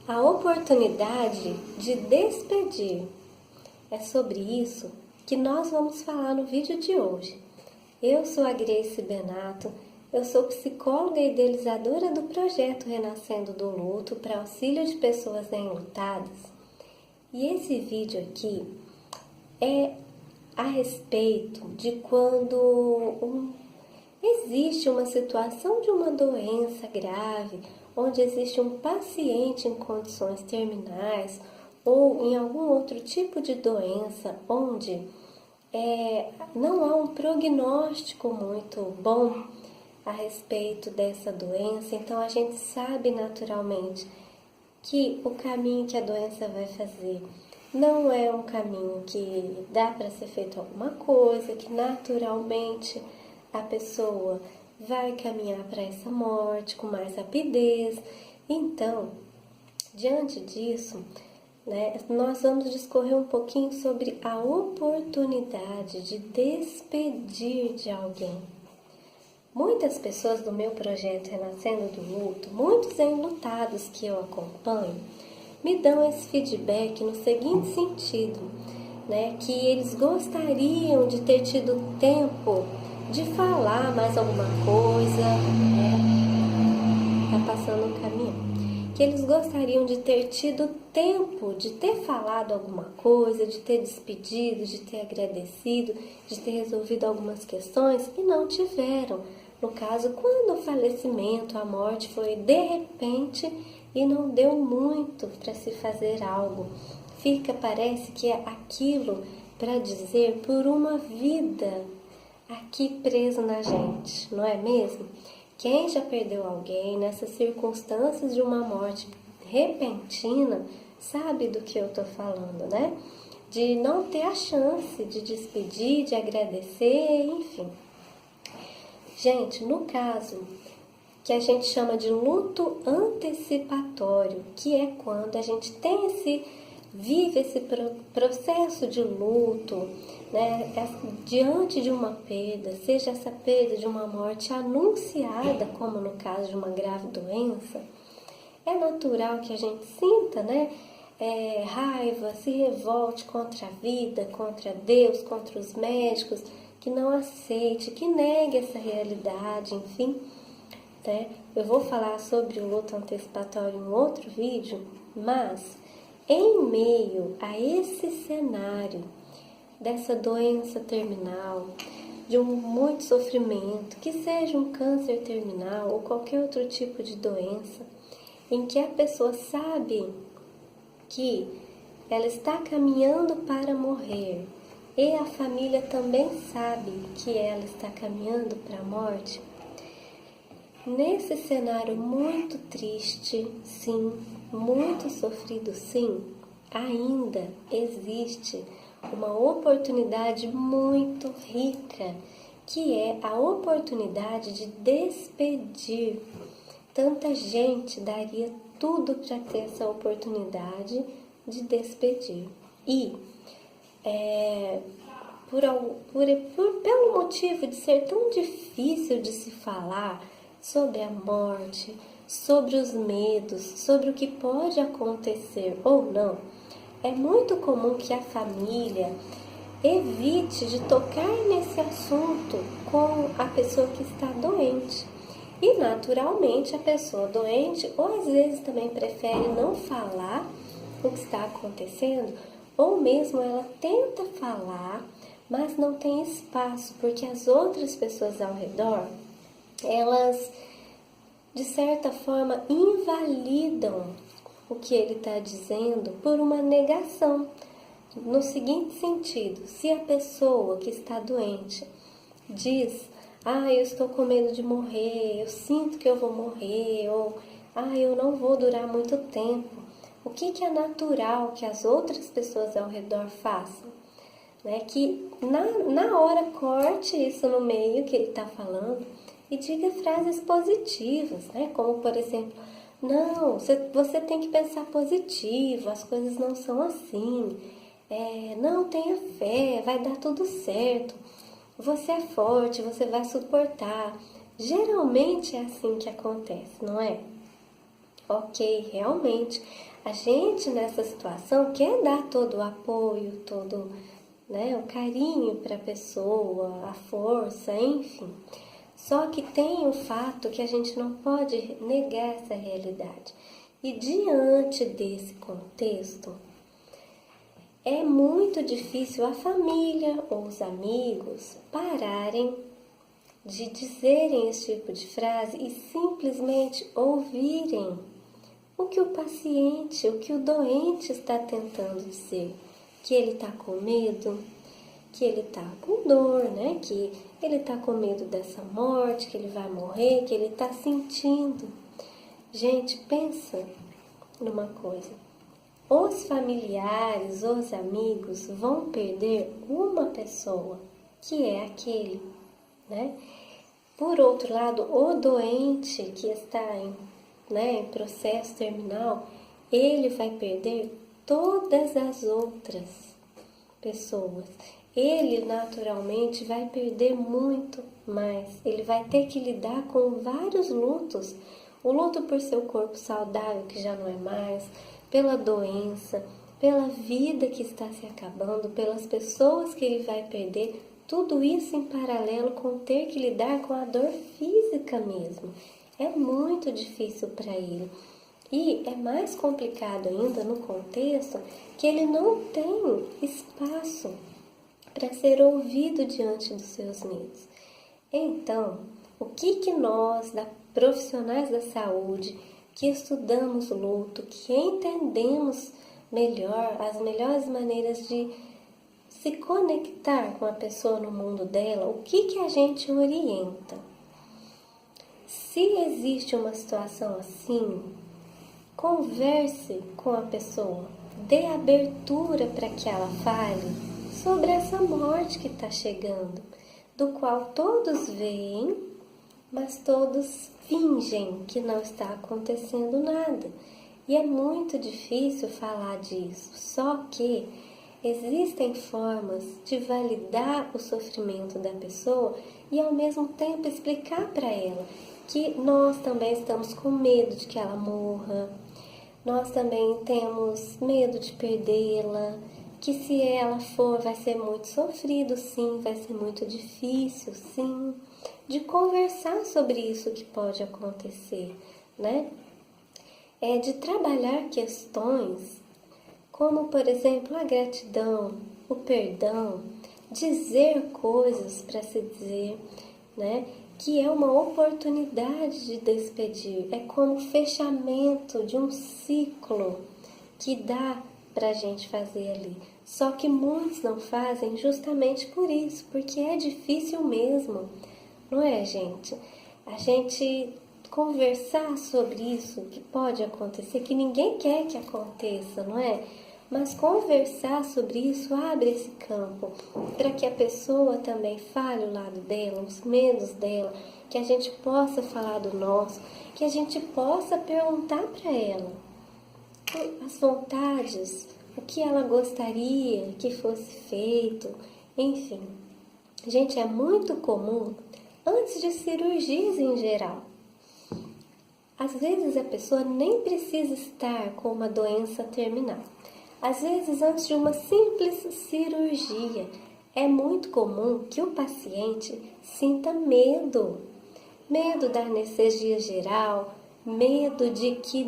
A oportunidade de despedir. É sobre isso que nós vamos falar no vídeo de hoje. Eu sou a Grace Benato, eu sou psicóloga e idealizadora do projeto Renascendo do Luto para auxílio de pessoas enlutadas. E esse vídeo aqui é a respeito de quando existe uma situação de uma doença grave, onde existe um paciente em condições terminais ou em algum outro tipo de doença, onde não há um prognóstico muito bom a respeito dessa doença. Então a gente sabe naturalmente que o caminho que a doença vai fazer não é um caminho que dá para ser feito alguma coisa, que naturalmente a pessoa vai caminhar para essa morte com mais rapidez. Então, diante disso, nós vamos discorrer um pouquinho sobre a oportunidade de despedir de alguém. Muitas pessoas do meu projeto Renascendo do Luto, muitos enlutados que eu acompanho, me dão esse feedback no seguinte sentido, que eles gostariam de ter tido tempo de falar mais alguma coisa, tá passando um caminhão, que eles gostariam de ter tido tempo de ter falado alguma coisa, de ter despedido, de ter agradecido, de ter resolvido algumas questões e não tiveram. No caso, quando o falecimento, a morte foi de repente e não deu muito para se fazer algo. Parece que é aquilo para dizer por uma vida aqui preso na gente, não é mesmo? Quem já perdeu alguém nessas circunstâncias de uma morte repentina sabe do que eu estou falando, né? De não ter a chance de despedir, de agradecer, enfim. Gente, no caso que a gente chama de luto antecipatório, que é quando a gente vive esse processo de luto, diante de uma perda, seja essa perda de uma morte anunciada, como no caso de uma grave doença, é natural que a gente sinta, raiva, se revolte contra a vida, contra Deus, contra os médicos, que não aceite, que negue essa realidade, enfim. Eu vou falar sobre o luto antecipatório em um outro vídeo, mas em meio a esse cenário dessa doença terminal, de muito sofrimento, que seja um câncer terminal ou qualquer outro tipo de doença, em que a pessoa sabe que ela está caminhando para morrer e a família também sabe que ela está caminhando para a morte, nesse cenário muito triste, sim, muito sofrido, sim, ainda existe uma oportunidade muito rica, que é a oportunidade de despedir. Tanta gente daria tudo para ter essa oportunidade de despedir. E pelo motivo de ser tão difícil de se falar sobre a morte, sobre os medos, sobre o que pode acontecer ou não, é muito comum que a família evite de tocar nesse assunto com a pessoa que está doente. E naturalmente a pessoa doente, ou às vezes também prefere não falar o que está acontecendo, ou mesmo ela tenta falar, mas não tem espaço, porque as outras pessoas ao redor, elas, de certa forma, invalidam o que ele está dizendo por uma negação. No seguinte sentido, se a pessoa que está doente diz, eu estou com medo de morrer, eu sinto que eu vou morrer, ou eu não vou durar muito tempo, o que é natural que as outras pessoas ao redor façam? Que na hora corte isso no meio que ele está falando e diga frases positivas, como por exemplo, não, você tem que pensar positivo, as coisas não são assim, não, tenha fé, vai dar tudo certo, você é forte, você vai suportar. Geralmente é assim que acontece, não é? Ok, realmente, a gente nessa situação quer dar todo o apoio, todo, né, o carinho para a pessoa, a força, enfim. Só que tem o fato que a gente não pode negar essa realidade. E diante desse contexto, é muito difícil a família ou os amigos pararem de dizerem esse tipo de frase e simplesmente ouvirem o que o paciente, o que o doente está tentando dizer. Que ele está com medo, que ele está com dor, né? Que ele está com medo dessa morte, que ele vai morrer, que ele está sentindo. Gente, pensa numa coisa. Os familiares, os amigos vão perder uma pessoa, que é aquele, né? Por outro lado, o doente que está em processo terminal, ele vai perder todas as outras pessoas. Ele naturalmente vai perder muito mais. Ele vai ter que lidar com vários lutos. O luto por seu corpo saudável, que já não é mais, pela doença, pela vida que está se acabando, pelas pessoas que ele vai perder, tudo isso em paralelo com ter que lidar com a dor física mesmo. É muito difícil para ele. E é mais complicado ainda no contexto que ele não tem espaço para ser ouvido diante dos seus medos. Então, o que nós, profissionais da saúde, que estudamos luto, que entendemos melhor as melhores maneiras de se conectar com a pessoa no mundo dela, o que a gente orienta? Se existe uma situação assim, converse com a pessoa, dê abertura para que ela fale sobre essa morte que está chegando, do qual todos veem, mas todos fingem que não está acontecendo nada. E é muito difícil falar disso, só que existem formas de validar o sofrimento da pessoa e ao mesmo tempo explicar para ela que nós também estamos com medo de que ela morra, nós também temos medo de perdê-la, que se ela for vai ser muito sofrido, sim, vai ser muito difícil, sim, de conversar sobre isso que pode acontecer, né? É de trabalhar questões como, por exemplo, a gratidão, o perdão, dizer coisas para se dizer, né? Que é uma oportunidade de despedir, é como o fechamento de um ciclo que dá para a gente fazer ali. Só que muitos não fazem justamente por isso, porque é difícil mesmo, não é, gente? A gente conversar sobre isso que pode acontecer, que ninguém quer que aconteça, não é? Mas conversar sobre isso abre esse campo para que a pessoa também fale o lado dela, os medos dela, que a gente possa falar do nosso, que a gente possa perguntar para ela as vontades, o que ela gostaria que fosse feito, enfim. Gente, é muito comum antes de cirurgias em geral. Às vezes a pessoa nem precisa estar com uma doença terminal. Às vezes, antes de uma simples cirurgia, é muito comum que o paciente sinta medo. Medo da anestesia geral, medo de que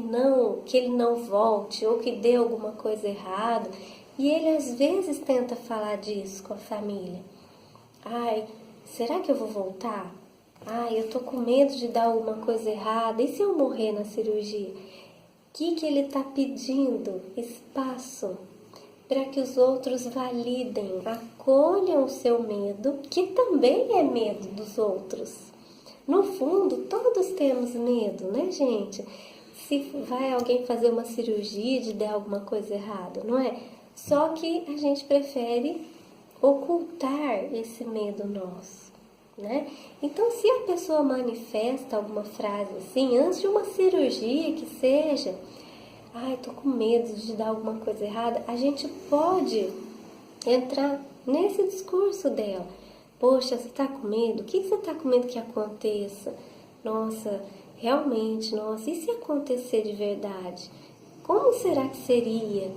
ele não volte ou que dê alguma coisa errada. E ele às vezes tenta falar disso com a família. Ai, será que eu vou voltar? Ai, eu tô com medo de dar alguma coisa errada. E se eu morrer na cirurgia? O que ele está pedindo? Espaço para que os outros validem, acolham o seu medo, que também é medo dos outros. No fundo, todos temos medo, né, gente? Se vai alguém fazer uma cirurgia de dar alguma coisa errada, não é? Só que a gente prefere ocultar esse medo nosso, né? Então, se a pessoa manifesta alguma frase assim, antes de uma cirurgia que seja, ai, tô com medo de dar alguma coisa errada, a gente pode entrar nesse discurso dela. Poxa, você tá com medo? O que você tá com medo que aconteça? Nossa, realmente, nossa, e se acontecer de verdade? Como será que seria?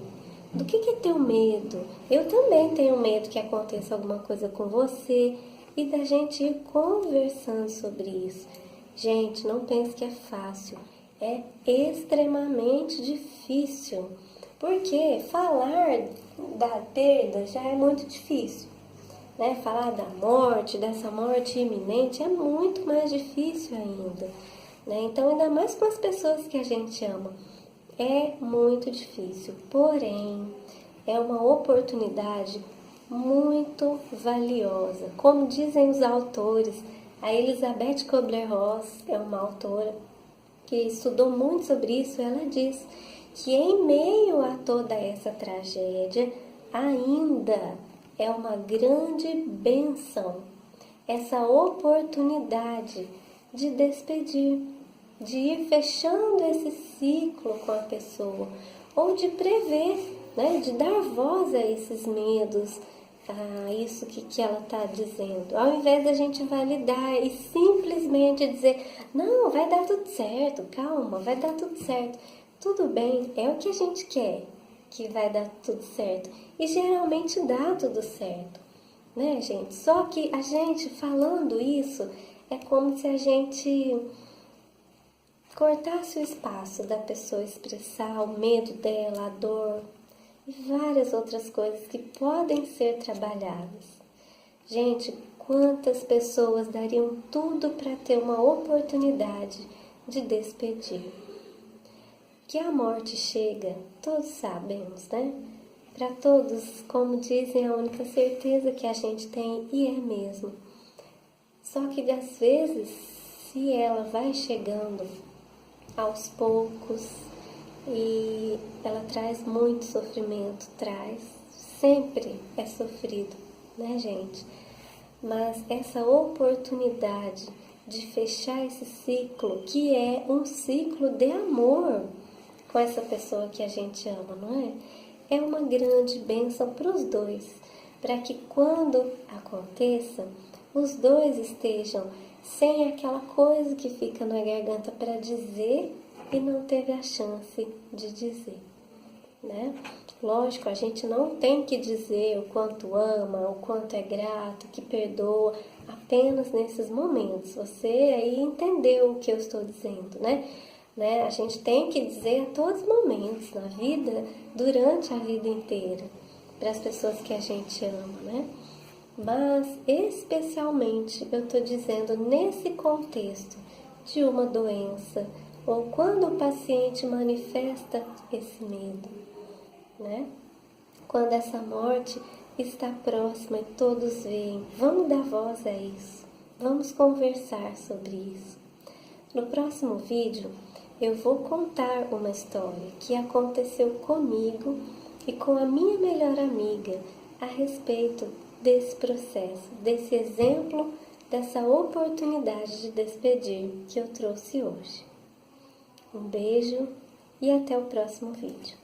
Do que é ter medo? Eu também tenho medo que aconteça alguma coisa com você e da gente ir conversando sobre isso. Gente, não pense que é fácil, é extremamente difícil, porque falar da perda já é muito difícil, né? Falar da morte, dessa morte iminente, é muito mais difícil ainda, né? Então, ainda mais com as pessoas que a gente ama, é muito difícil, porém, é uma oportunidade muito valiosa. Como dizem os autores, a Elizabeth Kubler-Ross é uma autora que estudou muito sobre isso. Ela diz que em meio a toda essa tragédia, ainda é uma grande bênção essa oportunidade de despedir, de ir fechando esse ciclo com a pessoa, ou de prever, né, de dar voz a esses medos, a isso que ela está dizendo, ao invés da gente validar e simplesmente dizer, não, vai dar tudo certo, calma, vai dar tudo certo. Tudo bem, é o que a gente quer, que vai dar tudo certo. E geralmente dá tudo certo, né, gente? Só que a gente falando isso, é como se a gente cortasse o espaço da pessoa expressar o medo dela, a dor e várias outras coisas que podem ser trabalhadas. Gente, quantas pessoas dariam tudo para ter uma oportunidade de despedir? Que a morte chega, todos sabemos, né? Para todos, como dizem, a única certeza que a gente tem, e é mesmo. Só que às vezes, se ela vai chegando aos poucos e ela traz muito sofrimento, sempre é sofrido, né, gente? Mas essa oportunidade de fechar esse ciclo, que é um ciclo de amor com essa pessoa que a gente ama, não é? É uma grande bênção para os dois, para que quando aconteça, os dois estejam sem aquela coisa que fica na garganta para dizer e não teve a chance de dizer, né? Lógico, a gente não tem que dizer o quanto ama, o quanto é grato, que perdoa, apenas nesses momentos. Você aí entendeu o que eu estou dizendo, né? A gente tem que dizer a todos os momentos na vida, durante a vida inteira, para as pessoas que a gente ama, né? Mas, especialmente, eu estou dizendo nesse contexto de uma doença, ou quando o paciente manifesta esse medo, né? Quando essa morte está próxima e todos veem, vamos dar voz a isso, vamos conversar sobre isso. No próximo vídeo, eu vou contar uma história que aconteceu comigo e com a minha melhor amiga a respeito desse processo, desse exemplo, dessa oportunidade de despedir que eu trouxe hoje. Um beijo e até o próximo vídeo.